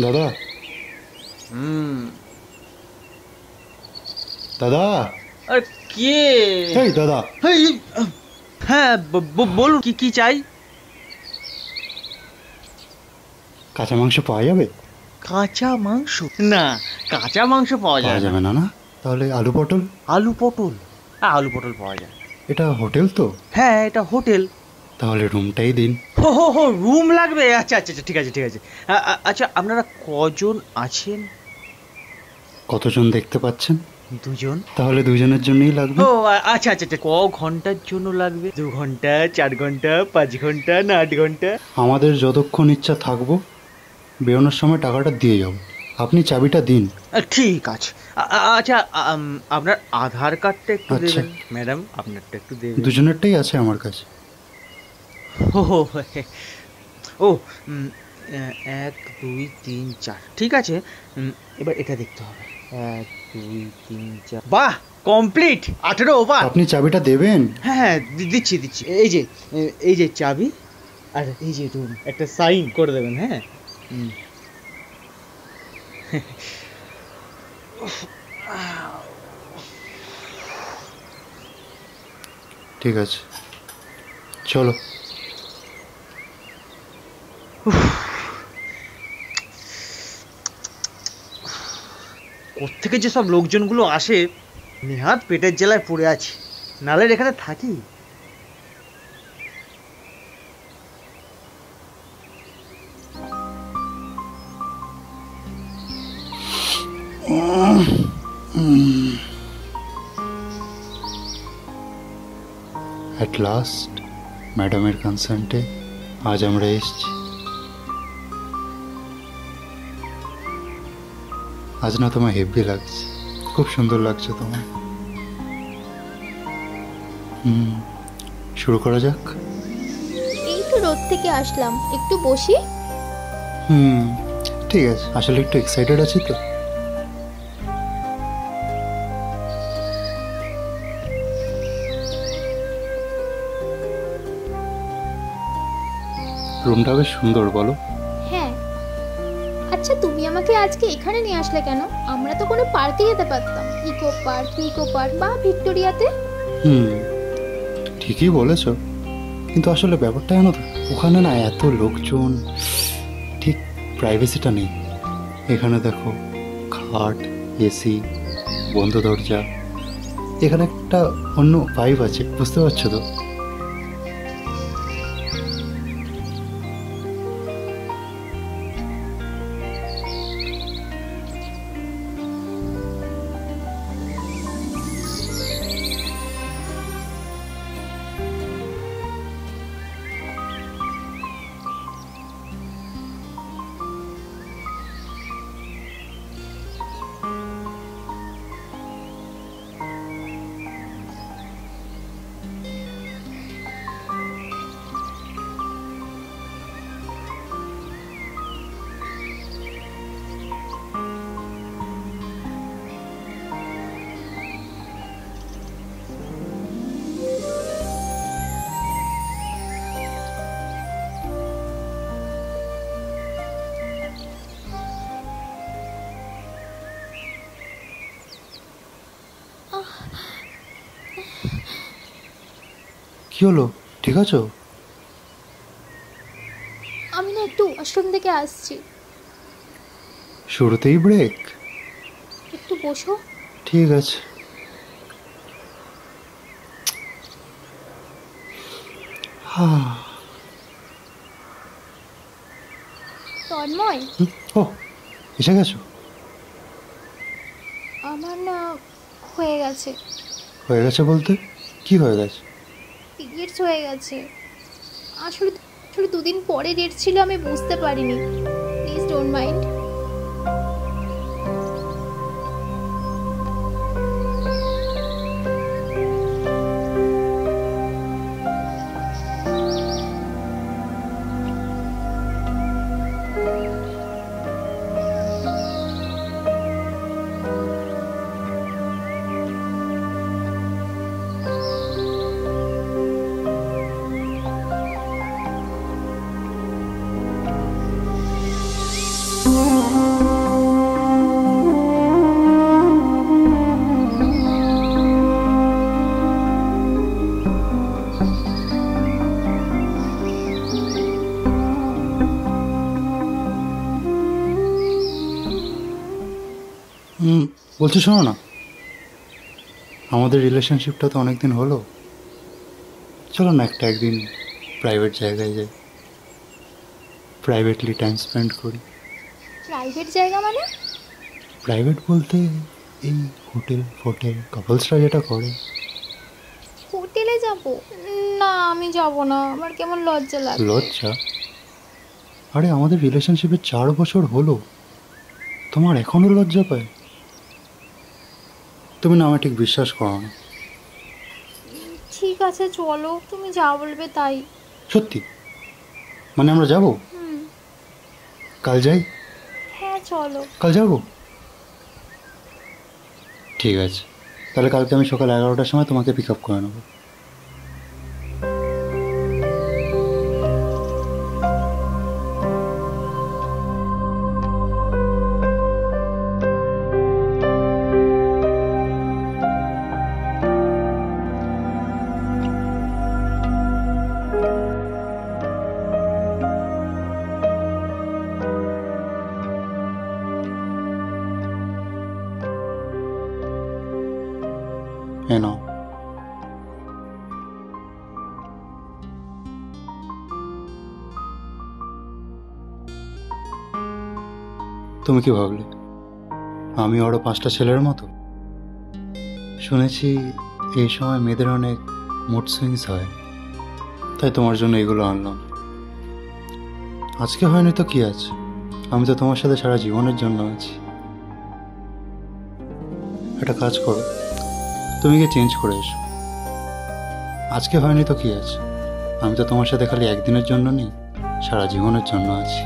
দাদা, হুম। দাদা, আর কে? এই দাদা, এই, হ্যাঁ, বলুন কি কি চাই? কাঁচা মাংস পাওয়া যাবে? কাঁচা মাংস? না, কাঁচা মাংস পাওয়া পাওয়া যায় না। যাবে না না? তাহলে আলু পটল? আলু পটল? হ্যাঁ, আলু পটল পাওয়া যায়। এটা হোটেল তো? হ্যাঁ, এটা হোটেল। তাহলে রুমটাই দিন। হো, রুম লাগবে? আচ্ছা আচ্ছা আচ্ছা, ঠিক আছে ঠিক আছে। আচ্ছা, আপনারা কজন আছেন? কতজন দেখতে পাচ্ছেন? দুজন। তাহলে দুজনের জন্যই লাগবে। ও আচ্ছা আচ্ছা আচ্ছা, ক ঘন্টার জন্য লাগবে? 2 ঘন্টা, 4 ঘন্টা, 5 ঘন্টা, না 8 ঘন্টা? আমাদের যতক্ষণ ইচ্ছা থাকবো, বেরোনোর সময় টাকাটা দিয়ে যাব। আপনি চাবিটা দিন। ঠিক আছে। আচ্ছা, আপনার আধার কার্ডটা একটু আচ্ছা। দেবেন ম্যাডাম, আপনারটা একটু দেবেন। দুজনেরটাই আছে আমার কাছে। ও ও উম, 1 2 3 4, ঠিক আছে। এবার এটা দেখতে হবে। 1 2 3 4, বাহ, কমপ্লিট 18 ওভার। আপনি চাবিটা দেবেন। হ্যাঁ হ্যাঁ, দিচ্ছি দিচ্ছি। এই যে চাবি, আর এই যে রুম, একটা সাইন করে দেবেন, হ্যাঁ। হুম। ঠিক আছে, চলো। কোত্থেকে যে সব লোকজনগুলো আসে, নেহাত পেটের জ্বালায় পড়ে আছি, নালে এখানে থাকি। অ্যাট লাস্ট ম্যাডামের কনসার্টে আজ আমরা এসেছি। আজ না তোমায় হেভি লাগছে, খুব সুন্দর লাগছে তোমায়। শুরু করা যাক। এই তো রোদ থেকে আসলাম, একটু বসি। হুম, ঠিক আছে। আসলে একটু এক্সাইটেড আছি তো। রুমটা বেশ সুন্দর, বলো? হ্যাঁ। আচ্ছা, তুমি আমাকে আজকে এখানে নিয়ে আসলে কেন? আমরা তো কোনো পার্কে যেতে পারতাম, নিকো পার্ক বা ভিক্টোরিয়াতে। হুম, ঠিকই বলেছ, কিন্তু আসলে ব্যাপারটা জানো তো, ওখানে না এত লোকজন, ঠিক প্রাইভেসিটা নেই। এখানে দেখো, খাট, এসি, বন্ধ দরজা, এখানে একটা অন্য ভাইব আছে, বুঝতে পারছো তো? কি হলো, ঠিক আছো? আমি না একটু ওয়াশরুম থেকে আসছি। শুরুতেই ব্রেক? একটু বসো। ঠিক আছে। হ্যাঁ। তন্ময়, ও, এসে গেছো? আমার না হয়ে গেছে। হয়ে গেছে বলতে? কি হয়ে গেছে? পিরিয়ডস হয়ে গেছে। আসলে আসলে 2 দিন পরে ডেট ছিল, আমি বুঝতে পারিনি। Please don't mind. বলছি শোনো না, আমাদের রিলেশনশিপটা তো অনেক দিন হলো, চলো না একদিন প্রাইভেট জায়গায় যাই, প্রাইভেটলি টাইম স্পেন্ড করি। প্রাইভেট জায়গা মানে? প্রাইভেট বলতে এই হোটেল কাপলসরা যেটা করে। হোটেলে যাব? না, আমি যাব না, আমার কেমন লজ্জা লাগে। লজ্জা? আরে আমাদের রিলেশনশিপে 4 বছর হলো, তোমার এখনও লজ্জা পায়? তুমি না আমার ঠিক বিশ্বাস করো না। ঠিক আছে চলো, তুমি যা বলবে তাই। সত্যি? মানে আমরা যাব? কাল যাই? হ্যাঁ চলো। কাল যাবো? ঠিক আছে, তাহলে কালকে আমি সকাল 11টার সময় তোমাকে পিক আপ করে নেবো। হ্যাঁ নাও। তুমি কি ভাবলে আমি আরো 5টা ছেলের মতো? শুনেছি এই সময় মেয়েদের অনেক মুড সুইংস হয়, তাই তোমার জন্য এগুলো আনলাম। আজকে হয়নি তো কি আছে, আমি তো তোমার সাথে সারা জীবনের জন্য আছি। একটা কাজ করো, তুমি গিয়ে চেঞ্জ করে এসো। আজকে হয়নি তো কি আছে, আমি তো তোমার সাথে খালি একদিনের জন্য নেই, সারা জীবনের জন্য আছি।